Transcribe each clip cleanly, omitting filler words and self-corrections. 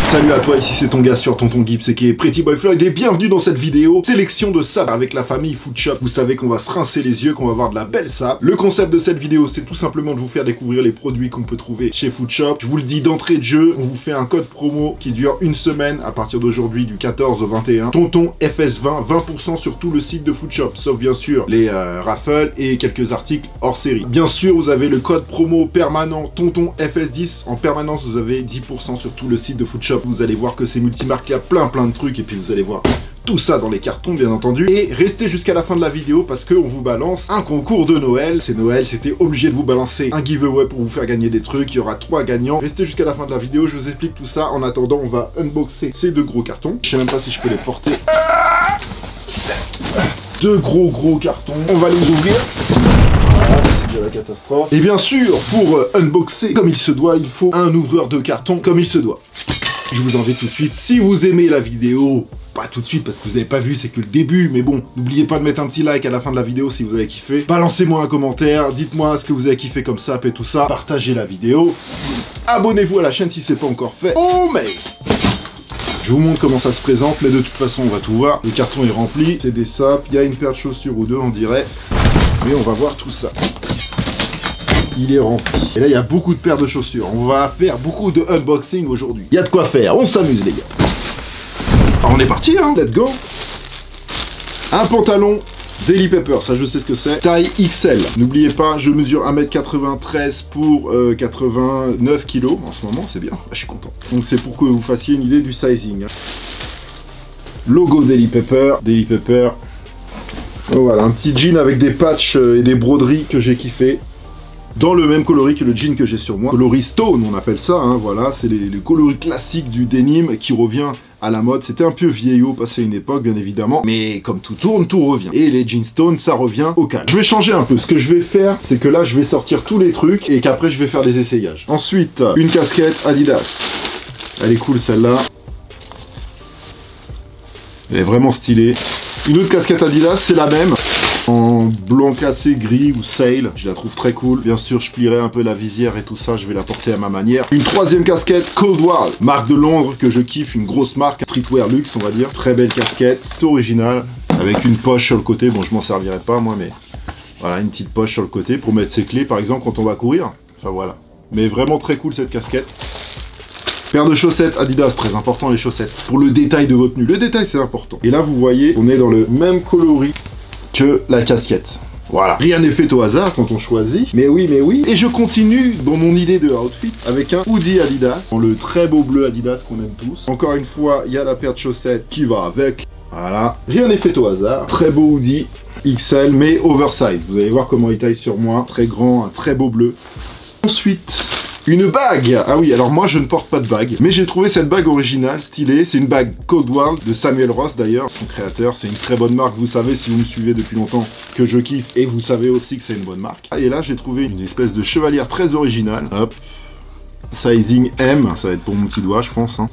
Salut à toi, ici c'est ton gars sur Tonton Gibbs et qui est Pretty Boy Floyd et bienvenue dans cette vidéo sélection de sable avec la famille Food Shop. Vous savez qu'on va se rincer les yeux, qu'on va avoir de la belle sable. Le concept de cette vidéo, c'est tout simplement de vous faire découvrir les produits qu'on peut trouver chez Food Shop. Je vous le dis d'entrée de jeu, on vous fait un code promo qui dure une semaine à partir d'aujourd'hui du 14 au 21. Tonton FS20, 20% sur tout le site de Food Shop, sauf bien sûr les raffles et quelques articles hors série. Bien sûr, vous avez le code promo permanent Tonton FS10. En permanence, vous avez 10% sur tout le site de Food Shop. Vous allez voir que c'est multimarque, il y a plein de trucs et puis vous allez voir tout ça dans les cartons bien entendu. Et restez jusqu'à la fin de la vidéo parce qu'on vous balance un concours de Noël. C'est Noël, c'était obligé de vous balancer un giveaway pour vous faire gagner des trucs. Il y aura 3 gagnants. Restez jusqu'à la fin de la vidéo, je vous explique tout ça. En attendant, on va unboxer ces 2 gros cartons. Je sais même pas si je peux les porter. 2 gros cartons. On va les ouvrir. C'est déjà la catastrophe. Et bien sûr, pour unboxer comme il se doit, il faut un ouvreur de carton comme il se doit. Je vous invite tout de suite, si vous aimez la vidéo, pas tout de suite parce que vous n'avez pas vu, c'est que le début, mais bon, n'oubliez pas de mettre un petit like à la fin de la vidéo si vous avez kiffé. Balancez-moi un commentaire, dites-moi ce que vous avez kiffé comme sap et tout ça, partagez la vidéo, abonnez-vous à la chaîne si c'est pas encore fait. Oh mais je vous montre comment ça se présente, mais de toute façon on va tout voir. Le carton est rempli, c'est des sapes, il y a une paire de chaussures ou 2 on dirait, mais on va voir tout ça. Il est rempli. Et là, il y a beaucoup de paires de chaussures. On va faire beaucoup de unboxing aujourd'hui. Il y a de quoi faire. On s'amuse, les gars. Alors, on est parti, hein. Let's go. Un pantalon Daily Pepper. Ça, je sais ce que c'est. Taille XL. N'oubliez pas, je mesure 1m93 pour 89 kg. En ce moment, c'est bien. Ah, je suis content. Donc, c'est pour que vous fassiez une idée du sizing. Logo Daily Pepper. Daily Pepper. Oh, voilà, un petit jean avec des patchs et des broderies que j'ai kiffé. Dans le même coloris que le jean que j'ai sur moi. Coloris Stone, on appelle ça, hein, voilà. C'est les coloris classiques du denim qui revient à la mode. C'était un peu vieillot, passé une époque, bien évidemment. Mais comme tout tourne, tout revient. Et les jeans Stone, ça revient au calme. Je vais changer un peu. Ce que je vais faire, c'est que là, je vais sortir tous les trucs et qu'après, je vais faire des essayages. Ensuite, une casquette Adidas. Elle est cool, celle-là. Elle est vraiment stylée. Une autre casquette Adidas, c'est la même. En blanc cassé, gris ou sail, je la trouve très cool. Bien sûr, je plierai un peu la visière et tout ça, je vais la porter à ma manière. Une troisième casquette, Coldwell, marque de Londres que je kiffe, une grosse marque, streetwear luxe on va dire. Très belle casquette, c'est original, avec une poche sur le côté. Bon, je m'en servirai pas moi, mais voilà, une petite poche sur le côté pour mettre ses clés par exemple quand on va courir. Enfin voilà, mais vraiment très cool cette casquette. Paire de chaussettes Adidas, très important les chaussettes, pour le détail de votre tenue. Le détail c'est important. Et là vous voyez, on est dans le même coloris que la casquette. Voilà. Rien n'est fait au hasard quand on choisit. Mais oui, mais oui. Et je continue dans mon idée de outfit avec un hoodie Adidas, dans le très beau bleu Adidas qu'on aime tous. Encore une fois, il y a la paire de chaussettes qui va avec. Voilà. Rien n'est fait au hasard. Très beau hoodie XL, mais oversize. Vous allez voir comment il taille sur moi. Très grand, un très beau bleu. Ensuite, une bague. Ah oui, alors moi je ne porte pas de bague, mais j'ai trouvé cette bague originale, stylée. C'est une bague Coldwell de Samuel Ross d'ailleurs, son créateur. C'est une très bonne marque, vous savez si vous me suivez depuis longtemps que je kiffe et vous savez aussi que c'est une bonne marque. Et là j'ai trouvé une espèce de chevalière très originale. Hop, sizing M, ça va être pour mon petit doigt je pense. Hein.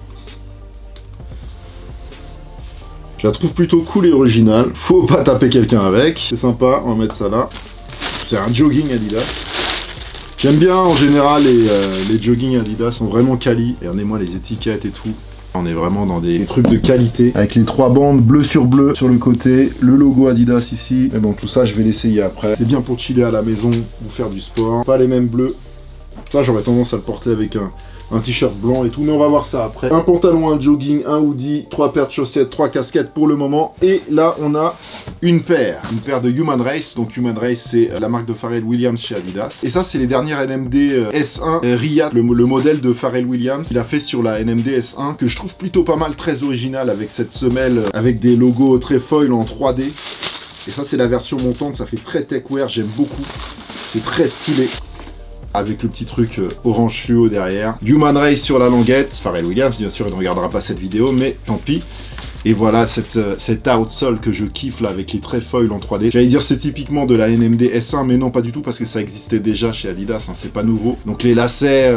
Je la trouve plutôt cool et originale. Faut pas taper quelqu'un avec, c'est sympa, on va mettre ça là. C'est un jogging Adidas. J'aime bien en général les jogging Adidas sont vraiment quali. Regardez-moi les étiquettes et tout. On est vraiment dans des trucs de qualité. Avec les 3 bandes bleu sur bleu sur le côté. Le logo Adidas ici. Mais bon tout ça je vais l'essayer après. C'est bien pour chiller à la maison ou faire du sport. Pas les mêmes bleus. Ça j'aurais tendance à le porter avec un t-shirt blanc et tout, mais on va voir ça après. Un pantalon, un jogging, un hoodie, 3 paires de chaussettes, 3 casquettes pour le moment. Et là, on a une paire de Human Race. Donc Human Race, c'est la marque de Pharrell Williams chez Adidas. Et ça, c'est les dernières NMD S1 Riyadh, le modèle de Pharrell Williams. Il a fait sur la NMD S1, que je trouve plutôt pas mal, très original, avec cette semelle, avec des logos très foil en 3D. Et ça, c'est la version montante, ça fait très techwear, j'aime beaucoup. C'est très stylé. Avec le petit truc orange fluo derrière. Human Race sur la languette. Pharrell Williams, bien sûr, il ne regardera pas cette vidéo, mais tant pis. Et voilà cette outsole que je kiffe là avec les trefoils en 3D. J'allais dire c'est typiquement de la NMD S1, mais non pas du tout parce que ça existait déjà chez Adidas, hein, c'est pas nouveau. Donc les lacets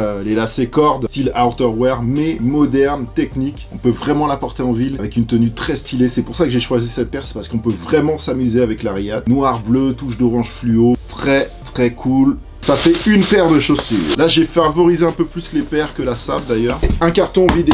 cordes, style outerwear, mais moderne, technique. On peut vraiment la porter en ville avec une tenue très stylée. C'est pour ça que j'ai choisi cette paire, c'est parce qu'on peut vraiment s'amuser avec la Riyadh. Noir, bleu, touche d'orange fluo, très très cool. Ça fait une paire de chaussures. Là j'ai favorisé un peu plus les paires que la sable d'ailleurs. Un carton vidé.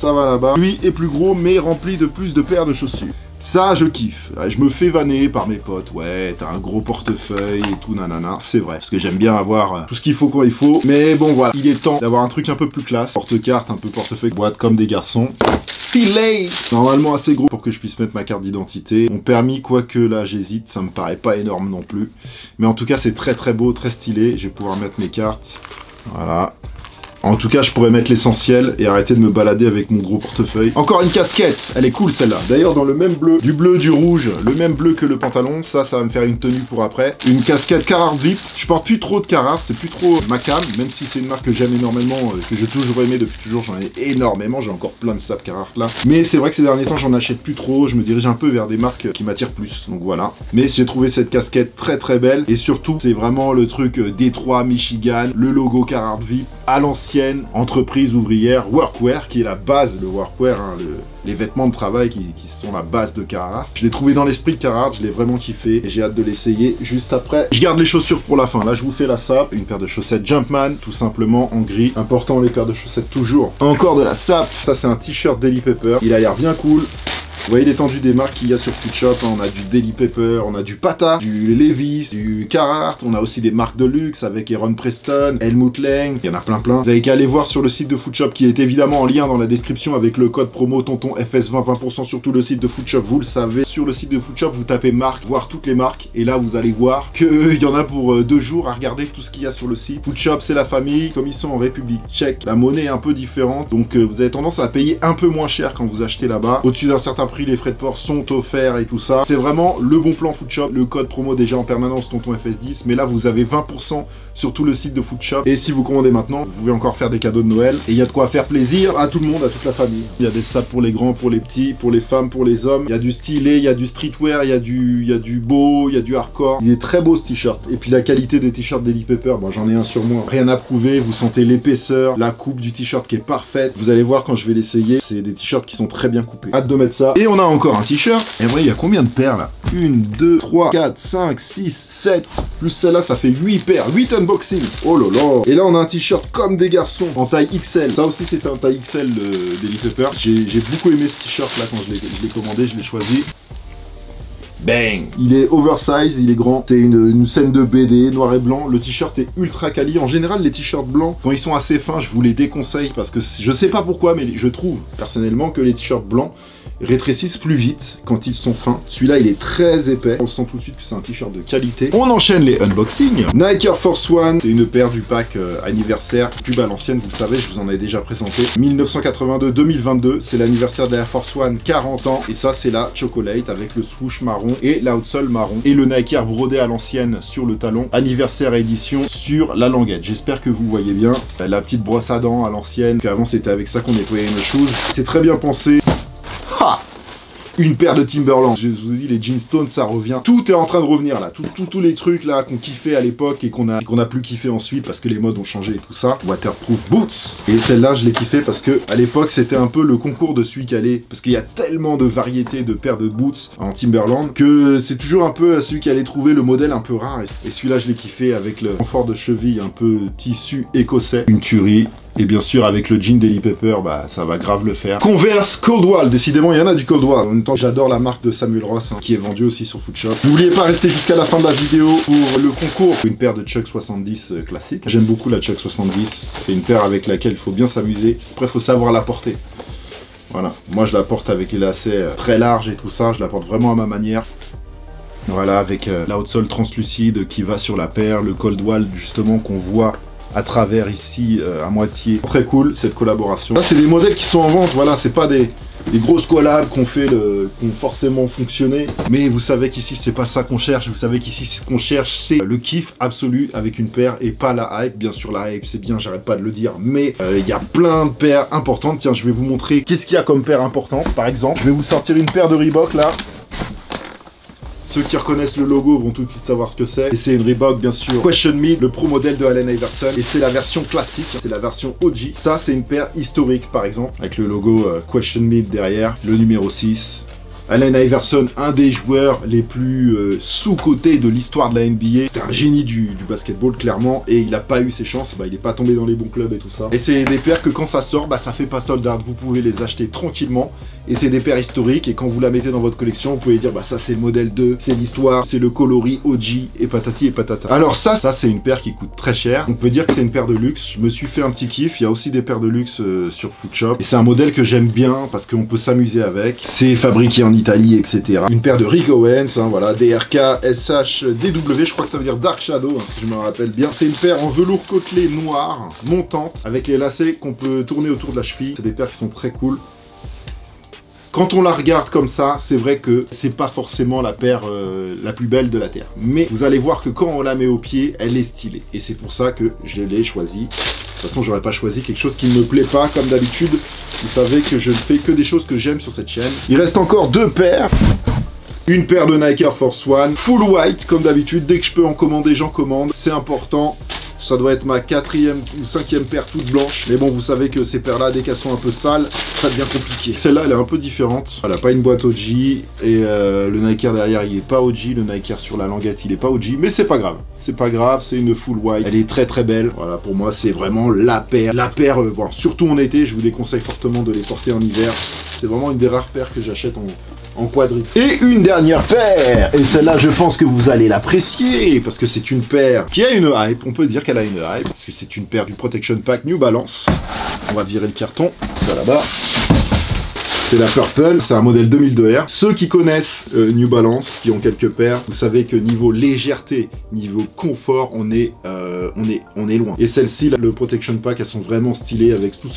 Ça va là-bas. Lui est plus gros mais rempli de plus de paires de chaussures. Ça, je kiffe. Je me fais vanner par mes potes. Ouais, t'as un gros portefeuille et tout, nanana. C'est vrai, parce que j'aime bien avoir tout ce qu'il faut quand il faut. Mais bon, voilà, il est temps d'avoir un truc un peu plus classe. Porte-carte, un peu portefeuille, boîte comme des garçons. Stylé! Normalement assez gros pour que je puisse mettre ma carte d'identité. Mon permis, quoique là, j'hésite. Ça me paraît pas énorme non plus. Mais en tout cas, c'est très très beau, très stylé. Je vais pouvoir mettre mes cartes. Voilà. En tout cas, je pourrais mettre l'essentiel et arrêter de me balader avec mon gros portefeuille. Encore une casquette, elle est cool celle-là. D'ailleurs, dans le même bleu, du rouge, le même bleu que le pantalon. Ça va me faire une tenue pour après. Une casquette Carhartt VIP. Je porte plus trop de Carhartt, c'est plus trop ma cam, même si c'est une marque que j'aime énormément, que j'ai toujours aimé depuis toujours. J'en ai énormément, j'ai encore plein de sapes Carhartt là. Mais c'est vrai que ces derniers temps, j'en achète plus trop. Je me dirige un peu vers des marques qui m'attirent plus. Donc voilà. Mais j'ai trouvé cette casquette très très belle. Et surtout, c'est vraiment le truc Détroit, Michigan, le logo Carhartt VIP à l'ancienne. Entreprise ouvrière, workwear, qui est la base, le workwear, hein, les vêtements de travail qui sont la base de Carhartt. Je l'ai trouvé dans l'esprit de Carhartt, je l'ai vraiment kiffé et j'ai hâte de l'essayer juste après. Je garde les chaussures pour la fin, là je vous fais la sape, une paire de chaussettes Jumpman, tout simplement en gris, important les paires de chaussettes toujours. Encore de la sape, ça c'est un t-shirt Daily Paper, il a l'air bien cool. Vous voyez l'étendue des marques qu'il y a sur Footshop, hein, on a du Daily Paper, on a du Pata, du Levi's, du Carhartt, on a aussi des marques de luxe avec Aaron Preston, Helmut Lang, il y en a plein. Vous avez qu'à aller voir sur le site de Footshop qui est évidemment en lien dans la description avec le code promo TontonFS20, 20% sur tout le site de Footshop, vous le savez. Sur le site de Footshop, vous tapez marque, voir toutes les marques, et là vous allez voir qu'il y en a pour 2 jours à regarder tout ce qu'il y a sur le site. Footshop c'est la famille, comme ils sont en République tchèque, la monnaie est un peu différente, donc vous avez tendance à payer un peu moins cher quand vous achetez là-bas. Au-dessus d'un certain prix, les frais de port sont offerts et tout ça. C'est vraiment le bon plan Footshop. Le code promo déjà en permanence TontonFS10, mais là vous avez 20% sur tout le site de Footshop. Et si vous commandez maintenant, vous pouvez encore faire des cadeaux de Noël. Et il y a de quoi faire plaisir à tout le monde, à toute la famille. Il y a des sapes pour les grands, pour les petits, pour les femmes, pour les hommes. Il y a du stylé, il y a du streetwear, il y a du beau, il y a du hardcore. Il est très beau ce t-shirt. Et puis la qualité des t-shirts Daily Paper, bon, j'en ai un sur moi. Rien à prouver, vous sentez l'épaisseur, la coupe du t-shirt qui est parfaite. Vous allez voir quand je vais l'essayer, c'est des t-shirts qui sont très bien coupés. Hâte de mettre ça. Et on a encore un t-shirt. Et vous voyez, il y a combien de paires là? 1, 2, 3, 4, 5, 6, 7. Plus celle-là, ça fait 8 paires. 8 unboxing. Oh là là. Et là, on a un t-shirt comme des garçons en taille XL. Ça aussi, c'était un taille XL de Daily Paper. J'ai beaucoup aimé ce t-shirt là quand je l'ai commandé, je l'ai choisi. Bang! Il est oversize, il est grand. C'est une scène de BD, noir et blanc. Le t-shirt est ultra quali. En général, les t-shirts blancs, quand ils sont assez fins, je vous les déconseille parce que je sais pas pourquoi, mais je trouve personnellement que les t-shirts blancs rétrécissent plus vite quand ils sont fins. Celui-là, il est très épais. On sent tout de suite que c'est un t-shirt de qualité. On enchaîne les unboxings. Nike Air Force One, c'est une paire du pack anniversaire. Pub à l'ancienne, vous le savez, je vous en ai déjà présenté. 1982-2022, c'est l'anniversaire de l'Air Force One, 40 ans. Et ça, c'est la Chocolate avec le swoosh marron et l'outsole marron. Et le Nike Air brodé à l'ancienne sur le talon. Anniversaire édition sur la languette. J'espère que vous voyez bien. La petite brosse à dents à l'ancienne. Qu'avant, c'était avec ça qu'on nettoyait nos shoes. C'est très bien pensé. Ha! Une paire de Timberland. Je vous ai dit, les jeans Stone, ça revient. Tout est en train de revenir là. Tous les trucs là qu'on kiffait à l'époque et qu'on a plus kiffé ensuite parce que les modes ont changé et tout ça. Waterproof boots. Et celle-là, je l'ai kiffé parce que à l'époque, c'était un peu le concours de celui qui allait. Parce qu'il y a tellement de variétés de paires de boots en Timberland que c'est toujours un peu celui qui allait trouver le modèle un peu rare. Et celui-là, je l'ai kiffé avec le confort de cheville un peu tissu écossais. Une tuerie. Et bien sûr, avec le jean Daily Paper, bah ça va grave le faire. Converse Coldwell, décidément, il y en a du Coldwell. En même temps, j'adore la marque de Samuel Ross, hein, qui est vendue aussi sur Footshop. N'oubliez pas de rester jusqu'à la fin de la vidéo pour le concours. Une paire de Chuck 70 classique. J'aime beaucoup la Chuck 70. C'est une paire avec laquelle il faut bien s'amuser. Après, il faut savoir la porter. Voilà. Moi, je la porte avec les lacets très larges et tout ça. Je la porte vraiment à ma manière. Voilà, avec l'outsole translucide qui va sur la paire. Le Coldwell, justement, qu'on voit à travers ici à moitié. Très cool cette collaboration. Ça c'est des modèles qui sont en vente, voilà, c'est pas des les grosses collabs qu'on fait, qui ont forcément fonctionné. Mais vous savez qu'ici, c'est pas ça qu'on cherche. Vous savez qu'ici, ce qu'on cherche, c'est le kiff absolu avec une paire et pas la hype. Bien sûr, la hype, c'est bien, j'arrête pas de le dire. Mais il y a plein de paires importantes. Tiens, je vais vous montrer qu'est-ce qu'il y a comme paire importante. Par exemple, je vais vous sortir une paire de Reebok là. Ceux qui reconnaissent le logo vont tout de suite savoir ce que c'est. Et c'est une Reebok, bien sûr, Question Me, le pro modèle de Allen Iverson. Et c'est la version classique, c'est la version OG. Ça, c'est une paire historique, par exemple, avec le logo Question Me derrière, le numéro 6. Allen Iverson, un des joueurs les plus sous-cotés de l'histoire de la NBA. C'était un génie du basketball, clairement, et il n'a pas eu ses chances. Bah, il n'est pas tombé dans les bons clubs et tout ça. Et c'est des paires que quand ça sort, bah, ça fait pas sold out. Vous pouvez les acheter tranquillement. Et c'est des paires historiques, et quand vous la mettez dans votre collection, vous pouvez dire, bah ça c'est le modèle 2, c'est l'histoire, c'est le coloris OG, et patati et patata. Alors ça c'est une paire qui coûte très cher. On peut dire que c'est une paire de luxe. Je me suis fait un petit kiff. Il y a aussi des paires de luxe sur Footshop. Et c'est un modèle que j'aime bien, parce qu'on peut s'amuser avec. C'est fabriqué en Italie, etc. Une paire de Rick Owens, hein, voilà, DRK, SH, DW, je crois que ça veut dire Dark Shadow, hein, si je me rappelle bien. C'est une paire en velours côtelé noir, montante, avec les lacets qu'on peut tourner autour de la cheville. C'est des paires qui sont très cool. Quand on la regarde comme ça, c'est vrai que c'est pas forcément la paire la plus belle de la Terre. Mais vous allez voir que quand on la met au pied, elle est stylée. Et c'est pour ça que je l'ai choisie. De toute façon, j'aurais pas choisi quelque chose qui ne me plaît pas, comme d'habitude. Vous savez que je ne fais que des choses que j'aime sur cette chaîne. Il reste encore deux paires. Une paire de Nike Air Force One, full white, comme d'habitude. Dès que je peux en commander, j'en commande. C'est important. Ça doit être ma 4e ou 5e paire toute blanche. Mais bon, vous savez que ces paires-là, dès qu'elles sont un peu sales, ça devient compliqué. Celle-là, elle est un peu différente. Voilà, pas une boîte OG. Et le Nike Air derrière, il est pas OG. Le Nike Air sur la languette, il est pas OG. Mais c'est pas grave. C'est pas grave, c'est une full white. Elle est très très belle. Voilà, pour moi, c'est vraiment la paire. La paire, bon, surtout en été, je vous déconseille fortement de les porter en hiver. C'est vraiment une des rares paires que j'achète en quadrille. Et une dernière paire. Et celle-là, je pense que vous allez l'apprécier, parce que c'est une paire qui a une hype. On peut dire qu'elle a une hype, parce que c'est une paire du Protection Pack New Balance. On va virer le carton, ça là-bas. C'est la Purple, c'est un modèle 2002R. Ceux qui connaissent New Balance, qui ont quelques paires, vous savez que niveau légèreté, niveau confort, on est loin. Et celle-ci, le Protection Pack, elles sont vraiment stylées avec tout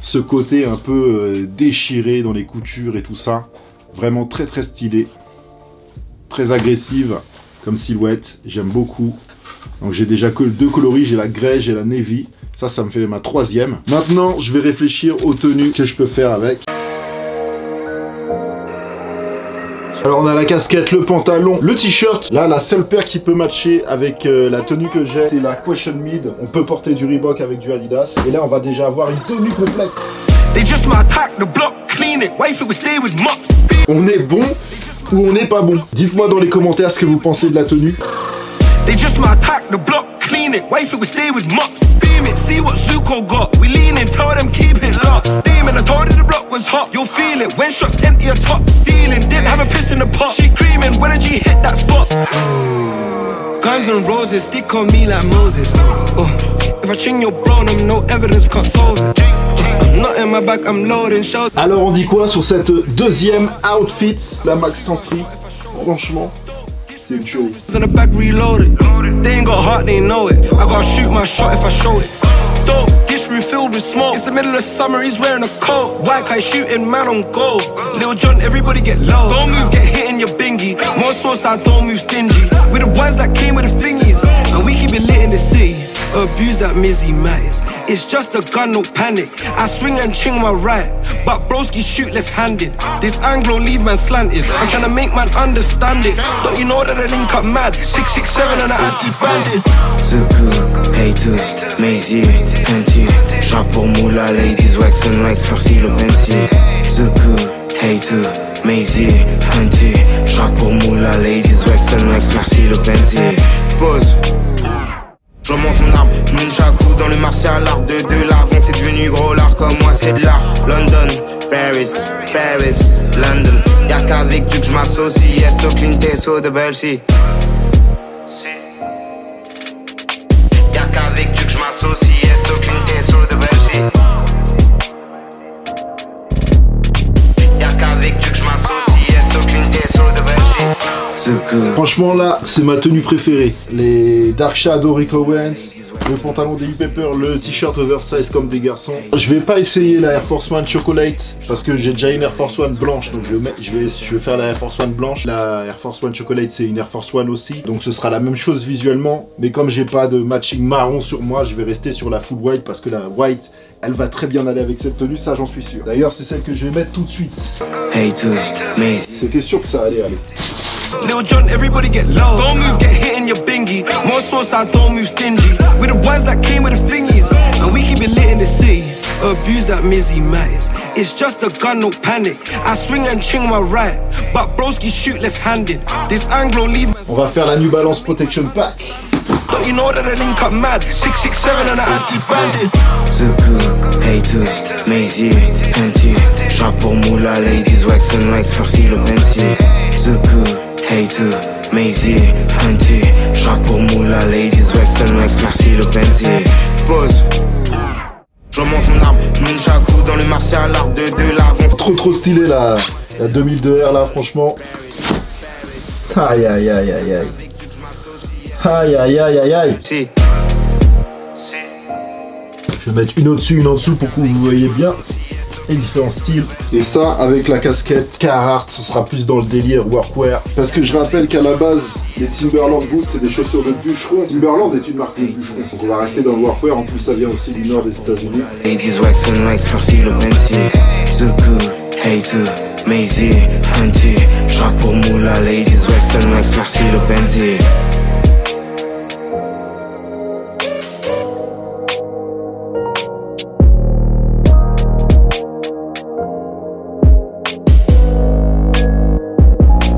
ce côté un peu déchiré dans les coutures et tout ça. Vraiment très très stylé, très agressive comme silhouette, j'aime beaucoup. Donc j'ai déjà que deux coloris, j'ai la grey, j'ai la navy. Ça me fait ma 3e. Maintenant, je vais réfléchir aux tenues que je peux faire avec. Alors on a la casquette, le pantalon, le t-shirt. Là, la seule paire qui peut matcher avec la tenue que j'ai, c'est la Question Mid. On peut porter du Reebok avec du Adidas. Et là, on va déjà avoir une tenue complète. On est bon ou on n'est pas bon? Dites-moi dans les commentaires ce que vous pensez de la tenue. Guns and roses stick on me like Moses. If I chain your brown, I'm no evidence can't solve it. I'm not in my back, I'm loading shows. Alors on dit quoi sur cette deuxième outfit, la Max Sensory? Franchement, c'est une chose. In the back reloaded. They ain't got heart, they know it. I gotta shoot my shot if I show it. Dope, this roof filled with smoke. It's the middle of summer, he's wearing a coat. White guy shooting man on goal. Lil John, everybody get low. Don't move, get hit in your bingy. More sauce, I don't move stingy. We the ones that came with the thingies, and we keep it lit in the city. Abuse that Mizzy matted. It's just a gun, no panic. I swing and ching my right, but broski shoot left-handed. This Anglo leave man slanted. I'm tryna make man understand it. Don't you know that I link up mad? 667 and I anti-banded. Zuku, hater, Mazier, Pentier. Chapeau moula, ladies, wax and wax, merci le Benzier. Zuku, hater, Mazier, Pentier. Chapeau moula, ladies, wax and wax, merci le Benzier. Pause. Je remonte mon arbre, nunchaku dans le martial art de l'avant, c'est devenu gros l'art comme moi c'est de l'art. London, Paris, London. Y'a qu'avec Dieu que je m'associe, so clean so de Belsi. Y'a qu'avec Dieu que je m'associe, so clean so de Belsi. Y'a qu'avec Dieu que je m'associe, so clean so de Belsi. Franchement là, c'est ma tenue préférée. Les Dark Shadow Rick Owens, le pantalon Daily Paper, le t-shirt oversize comme des garçons. Je vais pas essayer la Air Force One Chocolate parce que j'ai déjà une Air Force One blanche, donc je vais faire la Air Force One blanche. La Air Force One Chocolate c'est une Air Force One aussi, donc ce sera la même chose visuellement, mais comme j'ai pas de matching marron sur moi, je vais rester sur la full white parce que la white elle va très bien aller avec cette tenue, ça j'en suis sûr. D'ailleurs c'est celle que je vais mettre tout de suite. C'était sûr que ça allait aller. Lil Jon, everybody get low. Don't move, get hit in your bingy. More sauce, I don't move stingy. We the boys that came with the thingies, and we keep it lit in the city. Abuse that Mizzy man. It's just a gun, no panic. I swing and ching my right, but broski shoot left-handed. This Anglo leave. On va faire la New Balance Protection Pack. But you know that I link up mad. 667 and I anti-banded. Zuku, Hey2, Maisy, Henty. J'rappe pour Moula, ladies, wax and wax, merci le Benzi. Zuku, Hey2, Maisy, Henty. J'rappe pour Moula, ladies, wax and wax, merci le Benzi. Pause. Je remonte mon arbre, Nunchaku dans le martial art de l'avance. Trop stylé la 2002R là, franchement. Aïe aïe aïe aïe aïe. Aïe aïe aïe aïe aïe. Si. Je vais mettre une au-dessus, une en dessous pour que vous voyez bien les différents styles. Et ça, avec la casquette Carhartt, ce sera plus dans le délire workwear. Parce que je rappelle qu'à la base, les Timberland boots, c'est des chaussures de bûcheron. Timberland est une marque de bûcheron. Donc on va rester dans le workwear. En plus, ça vient aussi du nord des États-Unis. Ladies wax and wax, merci le Benzi. Zuku, Hey2, Maisy, Henty. J'rappe pour Moula, ladies wax and wax, merci le Benzi.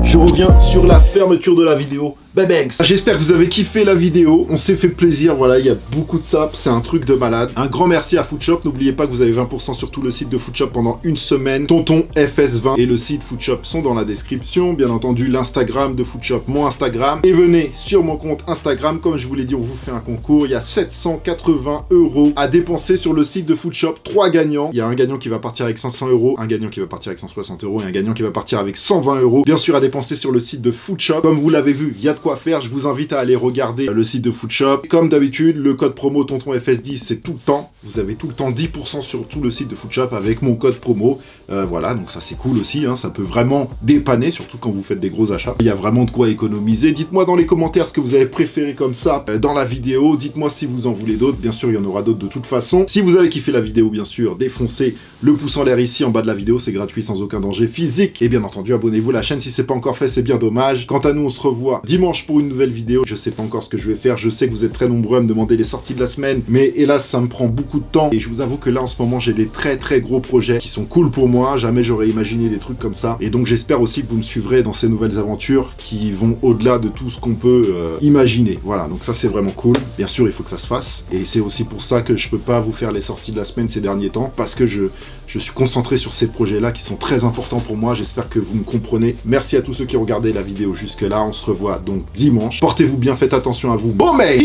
Je reviens sur la fermeture de la vidéo. Babanks. J'espère que vous avez kiffé la vidéo. On s'est fait plaisir. Voilà, il y a beaucoup de sap. C'est un truc de malade. Un grand merci à Foodshop. N'oubliez pas que vous avez 20% sur tout le site de Foodshop pendant une semaine. Tonton FS20 et le site Foodshop sont dans la description. Bien entendu, l'Instagram de Foodshop, mon Instagram. Et venez sur mon compte Instagram. Comme je vous l'ai dit, on vous fait un concours. Il y a 780 € à dépenser sur le site de Foodshop. 3 gagnants. Il y a un gagnant qui va partir avec 500 €, un gagnant qui va partir avec 160 € et un gagnant qui va partir avec 120 €. Bien sûr, à dépenser sur le site de Foodshop. Comme vous l'avez vu, il y a de quoi faire. Je vous invite à aller regarder le site de Foodshop. Comme d'habitude, le code promo Tonton FS10, c'est tout le temps. Vous avez tout le temps 10% sur tout le site de Foodshop avec mon code promo. Voilà, donc ça c'est cool aussi, hein. Ça peut vraiment dépanner, surtout quand vous faites des gros achats. Il y a vraiment de quoi économiser. Dites-moi dans les commentaires ce que vous avez préféré comme ça dans la vidéo. Dites-moi si vous en voulez d'autres. Bien sûr, il y en aura d'autres de toute façon. Si vous avez kiffé la vidéo, bien sûr, défoncez le pouce en l'air ici en bas de la vidéo. C'est gratuit, sans aucun danger physique. Et bien entendu, abonnez-vous à la chaîne si c'est pas encore fait, c'est bien dommage. Quant à nous, on se revoit dimanche pour une nouvelle vidéo. Je sais pas encore ce que je vais faire. Je sais que vous êtes très nombreux à me demander les sorties de la semaine, mais hélas, ça me prend beaucoup de temps. Et je vous avoue que là, en ce moment, j'ai des très gros projets qui sont cool pour moi. Jamais j'aurais imaginé des trucs comme ça. Et donc, j'espère aussi que vous me suivrez dans ces nouvelles aventures qui vont au-delà de tout ce qu'on peut imaginer. Voilà, donc ça, c'est vraiment cool. Bien sûr, il faut que ça se fasse. Et c'est aussi pour ça que je peux pas vous faire les sorties de la semaine ces derniers temps, parce que je suis concentré sur ces projets-là qui sont très importants pour moi. J'espère que vous me comprenez. Merci à tous ceux qui ont regardé la vidéo jusque-là. On se revoit donc dimanche. Portez-vous bien, faites attention à vous. Bon, mais